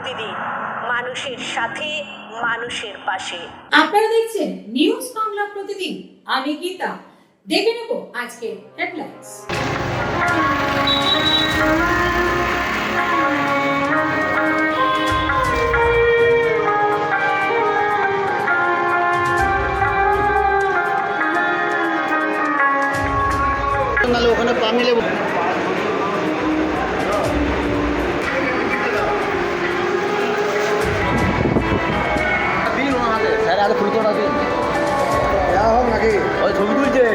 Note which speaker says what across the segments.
Speaker 1: প্রতিদিন মানুষের সাথে, মানুষের পাশে।
Speaker 2: আপনারা দেখছেন নিউজ বাংলা প্রতিদিন। আমি গীতা। দেখে নেব আজকে হেডলাইন্স।
Speaker 3: ওখানে পা মিলে স্যার আরো ফুল করা দিন হোক নাকি ওই ছবি তুলছে।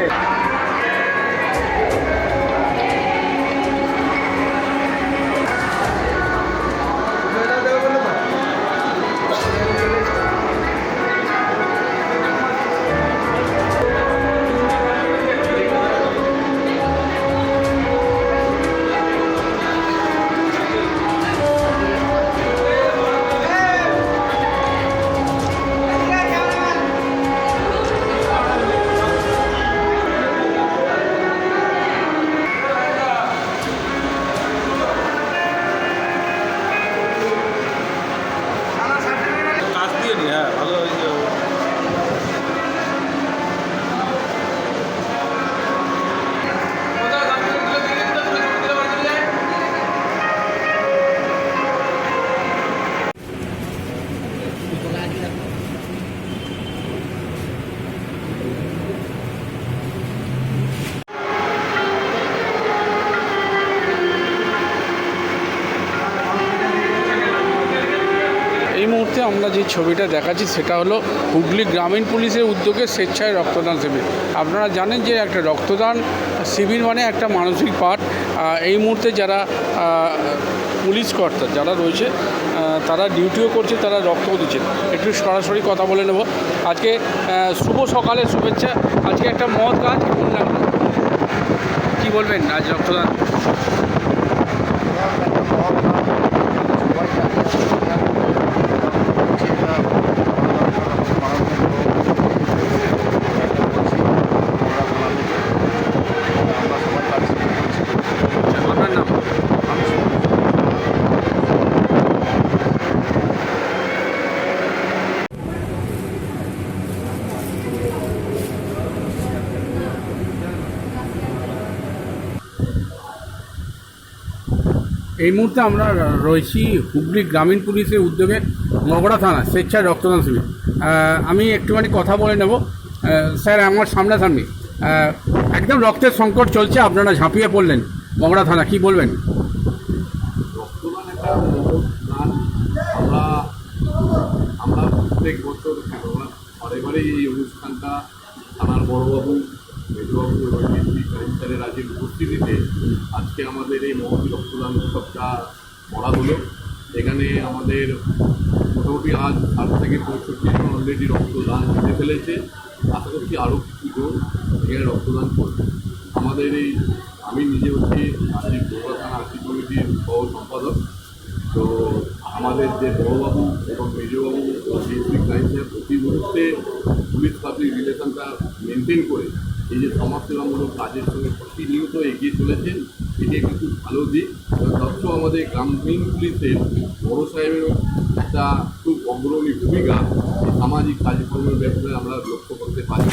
Speaker 4: এই মুহূর্তে আমরা যে ছবিটা দেখাচ্ছি সেটা হলো হুগলি গ্রামীণ পুলিশের উদ্যোগে স্বেচ্ছায় রক্তদান শিবির। আপনারা জানেন যে একটা রক্তদান শিবির মানে একটা মানসিক পাঠ। এই মুহূর্তে যারা পুলিশ কর্তা যারা রয়েছে তারা ডিউটিও করছে, তারা রক্তও দিচ্ছে। একটু সরাসরি কথা বলে নেব। আজকে শুভ সকালের শুভেচ্ছা। আজকে একটা মহৎ কাজ করলাম, কী বলবেন আজ রক্তদান? এই মুহূর্তে আমরা রয়েছি হুগলি গ্রামীণ পুলিশের উদ্যোগে মগড়া থানা স্বেচ্ছায় রক্তদান শিবির। আমি একটুখানি কথা বলে নেব। স্যার, আমার সামনাসামনি একদম রক্তের সংকট চলছে, আপনারা ঝাঁপিয়ে পড়লেন মগড়া থানা, কি বলবেন?
Speaker 5: রক্তদান একটা মহৎ দান। আমরা প্রত্যেক বছর বারে এই অনুষ্ঠানটা থানার বড়বাবু, মেজবাবু এবং ডিস্ট্রিক্ট কাউন্সিলরের আজকের উপস্থিতিতে আজকে আমাদের এই মহৎ রক্তদান উৎসবটা করা হলো। এখানে আমাদের মোটামুটি আজ 60 থেকে 65 জন অলরেডি রক্তদান করে ফেলেছে। আশা করছি আরও কিছু জন এখানে রক্তদান করবে। আমাদের আমি নিজে হচ্ছি আর্থিক মগড়া থানা আর্থিক কমিটির সহ সম্পাদক। তো আমাদের যে বড়বাবু এবং মেজবাবু ডিস্ট্রিক্ট কাউন্সিলর প্রতি মুহূর্তে পুলিশ পাবলিক রিলেশনটা মেনটেন করে এই যে সমাজসেবামূলক কাজের সঙ্গে প্রতিনিয়ত এগিয়ে চলেছেন, এটি একটি খুব ভালো দিক। সবসময় আমাদের গ্রামীণ পুলিশের বড় সাহেবের একটা খুব অগ্রণী ভূমিকা এই সামাজিক কাজকর্মের ব্যাপারে আমরা লক্ষ্য করতে পারি।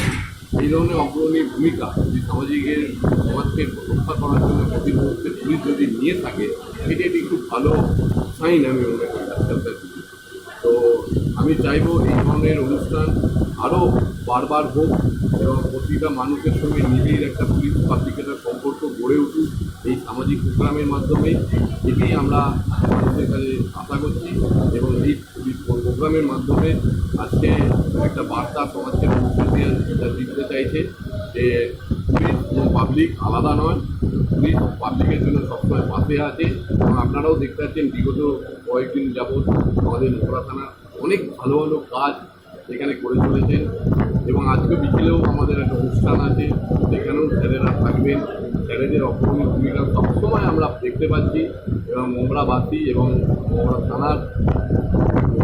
Speaker 5: এই ধরনের অগ্রণী ভূমিকা যদি সমাজকে রক্ষা করার জন্য প্রতি মুহূর্তে পুলিশ যদি নিয়ে থাকে, এটি একটি খুব ভালো সাইন আমি মনে করি আজকালকার দিনে। তো আমি চাইবো এই ধরনের অনুষ্ঠান আরও বারবার হোক এবং প্রতিটা মানুষের সঙ্গে নিবিড় একটা পুলিশ পাবলিকের সম্পর্ক গড়ে উঠুক এই সামাজিক প্রোগ্রামের মাধ্যমে। এটাই আমরা মানুষের কাছে আশা করছি এবং এই প্রোগ্রামের মাধ্যমে আজকে একটা বার্তা সমাজকে দিতে চাইছে যে পুলিশ এবং পাবলিক আলাদা নয়, পুলিশ পাবলিকের জন্য সবসময় পাশে আছে। এবং আপনারাও দেখতে পাচ্ছেন বিগত কয়েকদিন যাবৎ আমাদের মগড়া থানা অনেক ভালো ভালো কাজ এখানে করে চলেছেন। এবং আজকে বিকেলেও আমাদের একটা অনুষ্ঠান আছে, সেখানেও স্যারেরা থাকবেন। স্যারেদের অগ্রণী ভূমিকা সবসময় আমরা দেখতে পাচ্ছি এবং মগড়াবাসী এবং মগড়া থানার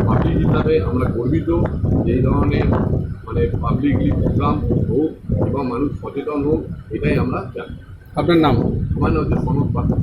Speaker 5: পাবলিক হিসাবে আমরা গর্বিত। এই ধরনের পাবলিকলি প্রোগ্রাম হোক এবং মানুষ সচেতন হোক, এটাই আমরা চাই।
Speaker 4: আপনার নাম?
Speaker 5: আমার নাম হচ্ছে সনদ পাত্র।